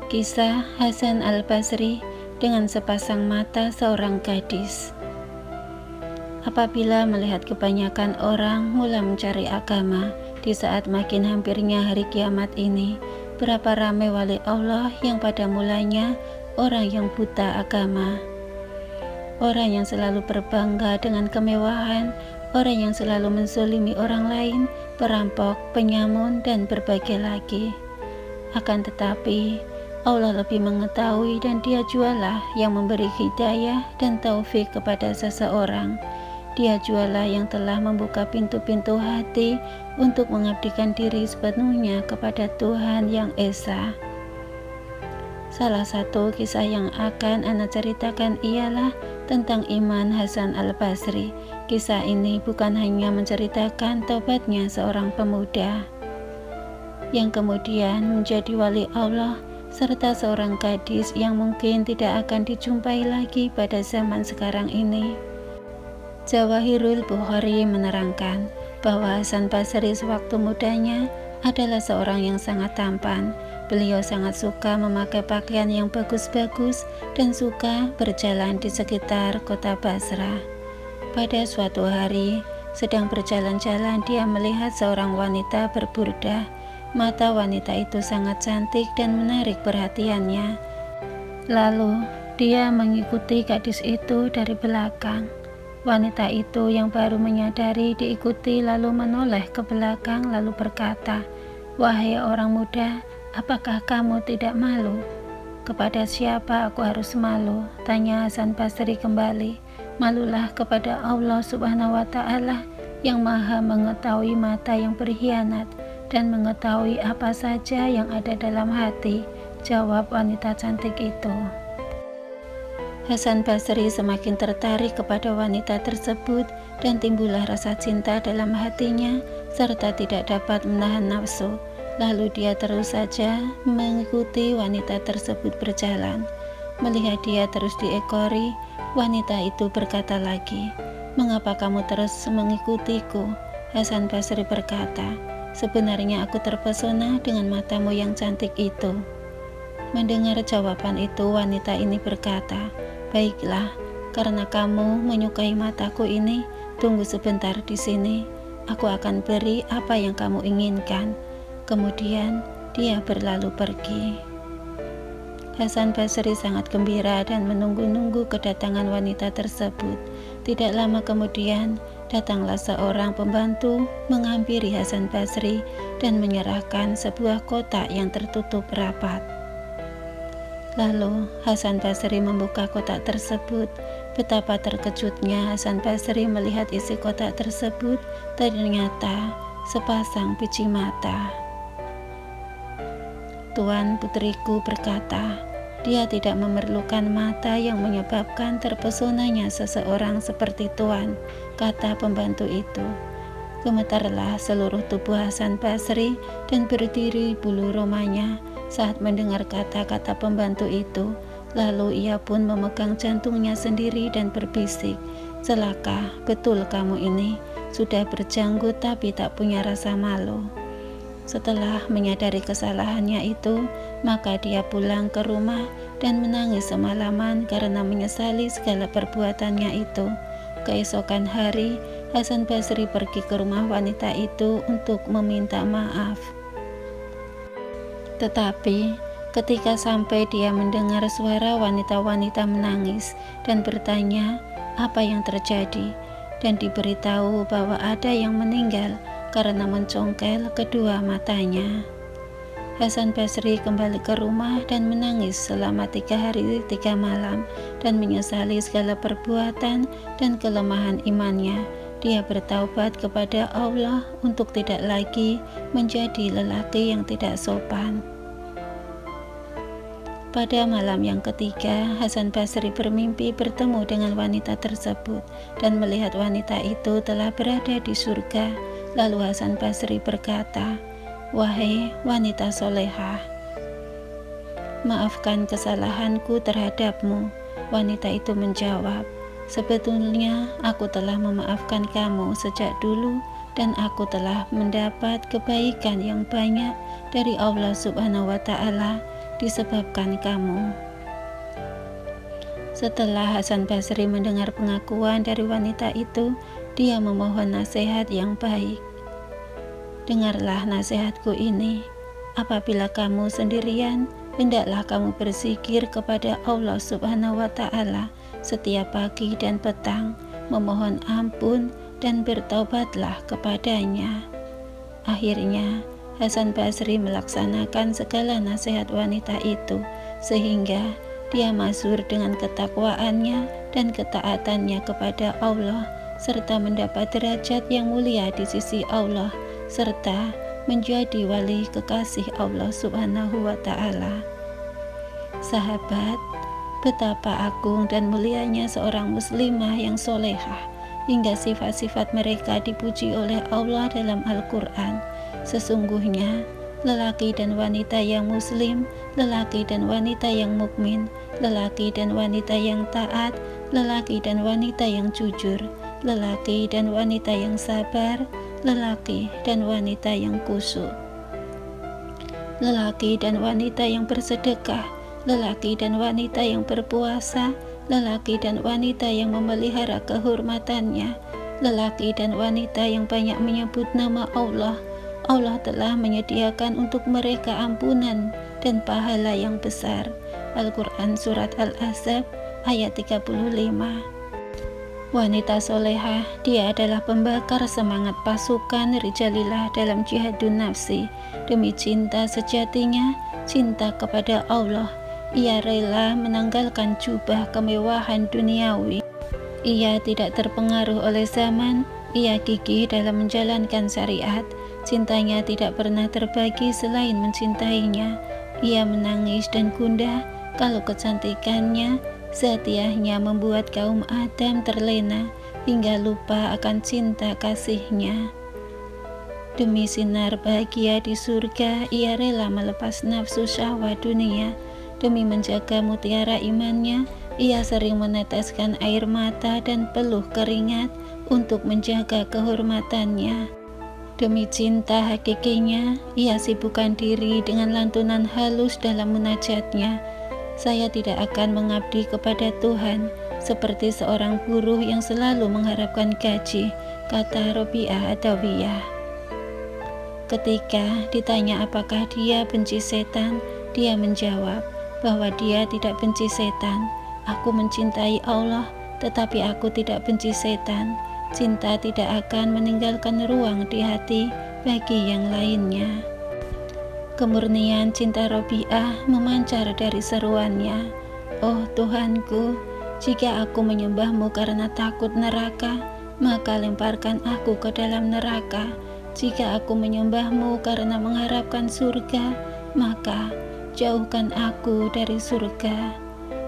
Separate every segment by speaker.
Speaker 1: Kisah Hasan al-Basri dengan sepasang mata seorang gadis. Apabila melihat kebanyakan orang mulai mencari agama di saat makin hampirnya hari kiamat ini, berapa ramai wali Allah yang pada mulanya orang yang buta agama, orang yang selalu berbangga dengan kemewahan, orang yang selalu menzolimi orang lain, perampok, penyamun, dan berbagai lagi. Akan tetapi Allah lebih mengetahui, dan Dia jualah yang memberi hidayah dan taufik kepada seseorang. Dia jualah yang telah membuka pintu-pintu hati untuk mengabdikan diri sepenuhnya kepada Tuhan yang Esa. Salah satu kisah yang akan Ana ceritakan ialah tentang iman Hasan al-Basri. Kisah ini bukan hanya menceritakan tobatnya seorang pemuda yang kemudian menjadi wali Allah, serta seorang gadis yang mungkin tidak akan dijumpai lagi pada zaman sekarang ini. Jawahirul Bukhari menerangkan bahwa Hasan Basri sewaktu mudanya adalah seorang yang sangat tampan. Beliau sangat suka memakai pakaian yang bagus-bagus dan suka berjalan di sekitar kota Basrah. Pada suatu hari, sedang berjalan-jalan, dia melihat seorang wanita berburdah. Mata wanita itu sangat cantik dan menarik perhatiannya. Lalu dia mengikuti gadis itu dari belakang. Wanita itu yang baru menyadari diikuti lalu menoleh ke belakang lalu berkata, "Wahai orang muda, apakah kamu tidak malu?" "Kepada siapa aku harus malu?" tanya Hasan Basri kembali. "Malulah kepada Allah Subhanahu wa Ta'ala yang Maha mengetahui mata yang berkhianat dan mengetahui apa saja yang ada dalam hati," jawab wanita cantik itu. Hasan Basri semakin tertarik kepada wanita tersebut dan timbullah rasa cinta dalam hatinya serta tidak dapat menahan nafsu. Lalu dia terus saja mengikuti wanita tersebut berjalan. Melihat dia terus diekori, wanita itu berkata lagi, "Mengapa kamu terus mengikutiku?" Hasan Basri berkata, "Sebenarnya aku terpesona dengan matamu yang cantik itu." Mendengar jawaban itu, wanita ini berkata, "Baiklah, karena kamu menyukai mataku ini, tunggu sebentar di sini. Aku akan beri apa yang kamu inginkan." Kemudian dia berlalu pergi. Hasan Basri sangat gembira dan menunggu-nunggu kedatangan wanita tersebut. Tidak lama kemudian, datanglah seorang pembantu menghampiri Hasan Basri dan menyerahkan sebuah kotak yang tertutup rapat. Lalu Hasan Basri membuka kotak tersebut. Betapa terkejutnya Hasan Basri melihat isi kotak tersebut, ternyata sepasang biji mata. Tuan putriku berkata, "Dia tidak memerlukan mata yang menyebabkan terpesonanya seseorang seperti Tuan," kata pembantu itu. Gemetarlah seluruh tubuh Hasan Basri dan berdiri bulu romanya saat mendengar kata-kata pembantu itu. Lalu ia pun memegang jantungnya sendiri dan berbisik, "Celaka, betul kamu ini sudah berjanggut tapi tak punya rasa malu." Setelah menyadari kesalahannya itu, maka dia pulang ke rumah dan menangis semalaman karena menyesali segala perbuatannya itu. Keesokan hari, Hasan Basri pergi ke rumah wanita itu untuk meminta maaf. Tetapi ketika sampai, dia mendengar suara wanita-wanita menangis dan bertanya apa yang terjadi, dan diberitahu bahwa ada yang meninggal karena mencongkel kedua matanya. Hasan Basri kembali ke rumah dan menangis selama 3 hari 3 malam dan menyesali segala perbuatan dan kelemahan imannya. Dia bertaubat kepada Allah untuk tidak lagi menjadi lelaki yang tidak sopan. Pada malam yang ketiga, Hasan Basri bermimpi bertemu dengan wanita tersebut dan melihat wanita itu telah berada di surga. Lalu Hasan Basri berkata, "Wahai wanita solehah, maafkan kesalahanku terhadapmu." Wanita itu menjawab, "Sebetulnya aku telah memaafkan kamu sejak dulu dan aku telah mendapat kebaikan yang banyak dari Allah Subhanahu wa Ta'ala. disebabkan kamu. Setelah Hasan Basri mendengar pengakuan dari wanita itu, dia memohon nasihat yang baik. Dengarlah nasihatku ini. Apabila kamu sendirian, hendaklah kamu berzikir kepada Allah Subhanahu wa Ta'ala setiap pagi dan petang, memohon ampun dan bertaubatlah kepadanya. Akhirnya, Hasan Basri melaksanakan segala nasihat wanita itu, sehingga dia masyhur dengan ketakwaannya dan ketaatannya kepada Allah, serta mendapat derajat yang mulia di sisi Allah, serta menjadi wali kekasih Allah Subhanahu wa Ta'ala. Sahabat, betapa agung dan mulianya seorang muslimah yang solehah, hingga sifat-sifat mereka dipuji oleh Allah dalam Al-Quran. Sesungguhnya lelaki dan wanita yang muslim, lelaki dan wanita yang mukmin, lelaki dan wanita yang taat, lelaki dan wanita yang jujur, lelaki dan wanita yang sabar, lelaki dan wanita yang khusyuk, lelaki dan wanita yang bersedekah, lelaki dan wanita yang berpuasa, lelaki dan wanita yang memelihara kehormatannya, lelaki dan wanita yang banyak menyebut nama Allah. Allah telah menyediakan untuk mereka ampunan dan pahala yang besar. Al-Quran Surat Al-Ahzab ayat 35. Wanita solehah, dia adalah pembakar semangat pasukan Rijalillah dalam jihadun nafsi. Demi cinta sejatinya, cinta kepada Allah, ia rela menanggalkan jubah kemewahan duniawi. Ia tidak terpengaruh oleh zaman, ia gigih dalam menjalankan syariat. Cintanya tidak pernah terbagi selain mencintainya. Ia menangis dan gundah kalau kecantikannya, setiahnya membuat kaum Adam terlena hingga lupa akan cinta kasihnya. Demi sinar bahagia di surga, ia rela melepas nafsu syahwat dunia. Demi menjaga mutiara imannya, ia sering meneteskan air mata dan peluh keringat untuk menjaga kehormatannya. Demi cinta hakikinya, ia sibukkan diri dengan lantunan halus dalam munajatnya. Saya tidak akan mengabdi kepada Tuhan seperti seorang buruh yang selalu mengharapkan gaji, kata Robiah Adawiyah. Ketika ditanya apakah dia benci setan, dia menjawab bahwa dia tidak benci setan. Aku mencintai Allah, tetapi aku tidak benci setan. Cinta tidak akan meninggalkan ruang di hati bagi yang lainnya. Kemurnian cinta Robiah memancar dari seruannya. Oh Tuhanku, jika aku menyembahmu karena takut neraka, maka lemparkan aku ke dalam neraka. Jika aku menyembahmu karena mengharapkan surga, maka jauhkan aku dari surga.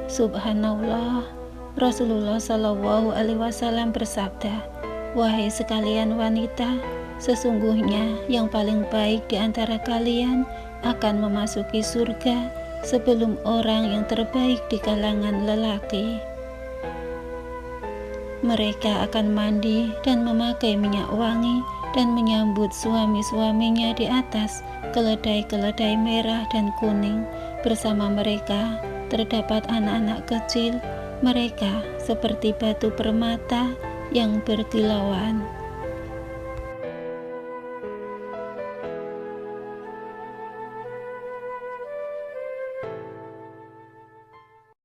Speaker 1: Subhanallah. Rasulullah Shallallahu Alaihi Wasallam bersabda, wahai sekalian wanita, sesungguhnya yang paling baik di antara kalian akan memasuki surga sebelum orang yang terbaik di kalangan lelaki. Mereka akan mandi dan memakai minyak wangi dan menyambut suami-suaminya di atas keledai-keledai merah dan kuning. Bersama mereka terdapat anak-anak kecil. Mereka seperti batu permata yang berkilauan.